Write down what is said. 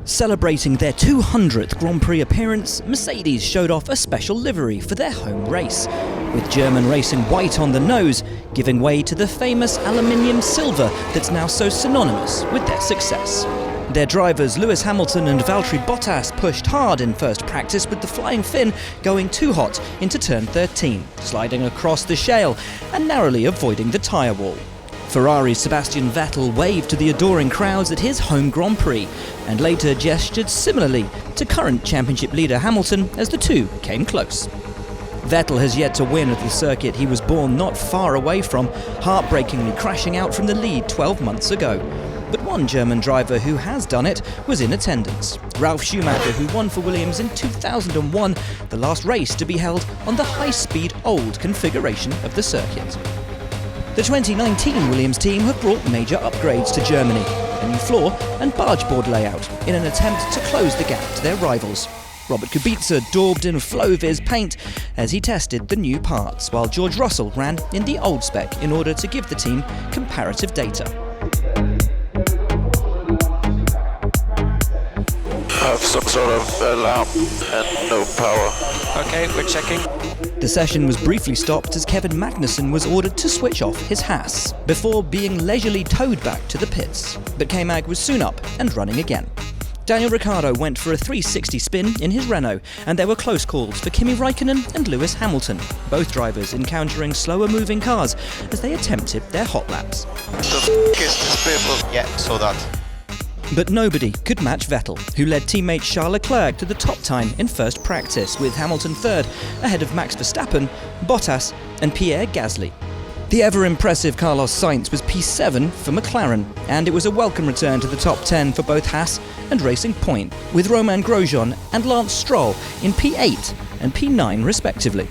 Celebrating their 200th Grand Prix appearance, Mercedes showed off a special livery for their home race, with German racing white on the nose, giving way to the famous aluminium silver that's now so synonymous with their success. Their drivers Lewis Hamilton and Valtteri Bottas pushed hard in first practice, with the flying Finn going too hot into turn 13, sliding across the shale and narrowly avoiding the tyre wall. Ferrari's Sebastian Vettel waved to the adoring crowds at his home Grand Prix and later gestured similarly to current championship leader Hamilton as the two came close. Vettel has yet to win at the circuit he was born not far away from, heartbreakingly crashing out from the lead 12 months ago. But one German driver who has done it was in attendance. Ralf Schumacher, who won for Williams in 2001, the last race to be held on the high-speed old configuration of the circuit. The 2019 Williams team have brought major upgrades to Germany, a new floor and bargeboard layout in an attempt to close the gap to their rivals. Robert Kubica daubed in Floviz paint as he tested the new parts, while George Russell ran in the old spec in order to give the team comparative data. I have some sort of alarm and no power. Okay, we're checking. The session was briefly stopped as Kevin Magnussen was ordered to switch off his Haas, before being leisurely towed back to the pits. But K-Mag was soon up and running again. Daniel Ricciardo went for a 360 spin in his Renault, and there were close calls for Kimi Räikkönen and Lewis Hamilton, both drivers encountering slower moving cars as they attempted their hot laps. The f*** is this people? Yeah, saw that. But nobody could match Vettel, who led teammate Charles Leclerc to the top time in first practice, with Hamilton third, ahead of Max Verstappen, Bottas and Pierre Gasly. The ever-impressive Carlos Sainz was P7 for McLaren, and it was a welcome return to the top 10 for both Haas and Racing Point, with Romain Grosjean and Lance Stroll in P8 and P9 respectively.